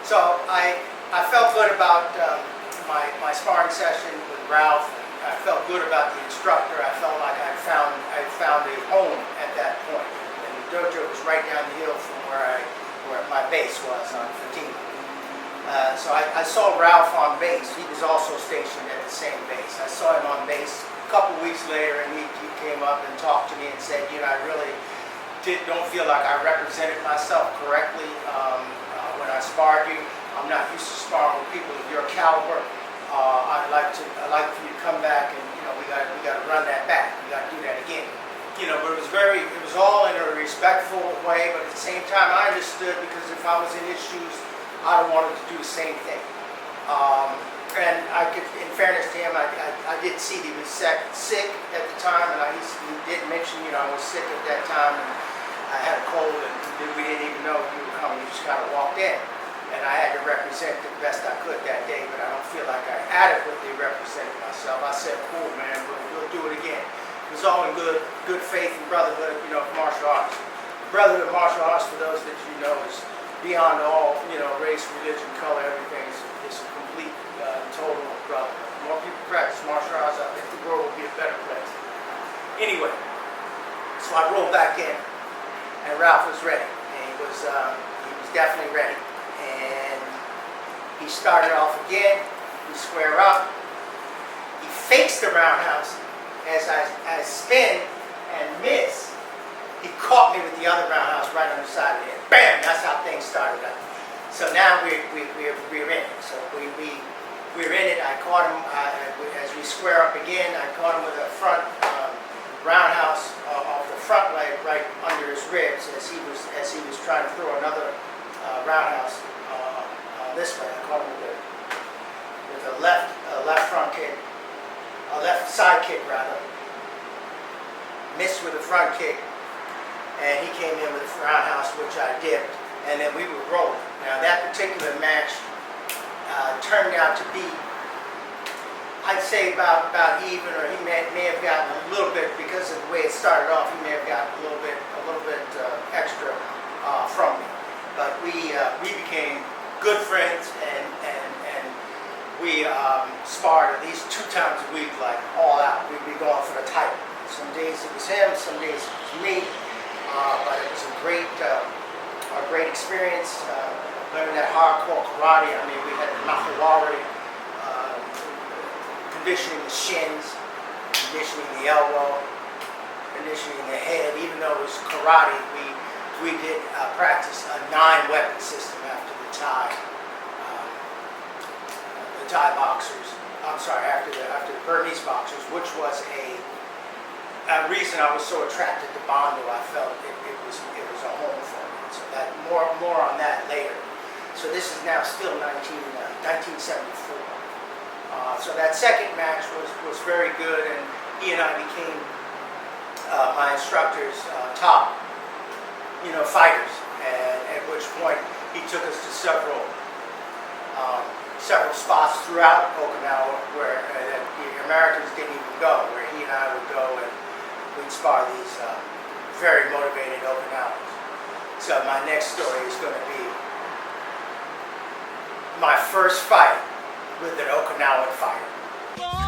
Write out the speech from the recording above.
So I felt good about my sparring session with Ralph. I felt good about the instructor. I felt like I found a home at that point. And the dojo was right down the hill from where my base was on Fatima. So I saw Ralph on base. He was also stationed at the same base. I saw him on base a couple weeks later, and he came up and talked to me and said, you know, I really don't feel like I represented myself correctly when I sparred you. I'm not used to sparring with people of your caliber. I'd like for you to come back, and you know, we got to run that back. We got to do that again. You know, but it was all in a respectful way. But at the same time, I understood, because if I was in his shoes, I wanted to do the same thing. And I could, in fairness to him, I did see that he was sick at the time, and he did mention, you know, I was sick at that time, and I had a cold, and we didn't even know you were coming. You just kind of walked in. And I had to represent the best I could that day, but I don't feel like I adequately represented myself. I said, cool, man, we'll do it again. It was all in good faith and brotherhood, you know, of martial arts. Brotherhood of martial arts, for those that you know, is beyond all, you know, race, religion, color, everything. It's a complete, total brotherhood. The more people practice martial arts, I think the world will be a better place. Anyway, so I rolled back in, and Ralph was ready. And he was definitely ready. And he started off again. We square up. He fakes the roundhouse as I spin and miss. He caught me with the other roundhouse right on the side of the head. Bam! That's how things started out. So now we're in it. So we're in it. I caught him as we square up again. I caught him with a front roundhouse off the front leg right under his ribs as he was trying to throw another roundhouse this way. I caught him with a left front kick, a left side kick rather. Missed with a front kick, and he came in with a roundhouse, which I dipped, and then we were rolling. Now that particular match turned out to be, I'd say about even, or he may have gotten a little bit, because of the way it started off. He may have gotten a little bit extra from me. But we became good friends, and we sparred at least 2 times a week, like all out. We'd be going for the title. Some days it was him, some days it was me. But it was a great experience. Learning that hardcore karate. I mean, we had the Mahawari, conditioning the shins, conditioning the elbow, conditioning the head. Even though it was karate, we did practice a 9-weapon system after the Thai boxers. I'm sorry, after the Burmese boxers, which was a reason I was so attracted to Bondo. I felt it was a home for me. So that more on that later. So this is now still 1974. So that second match was very good, and he and I became my instructor's top, you know, fighters, and at which point he took us to several spots throughout Okinawa where the Americans didn't even go, where he and I would go and we'd spar these very motivated Okinawans. So my next story is going to be my first fight with an Okinawan fighter.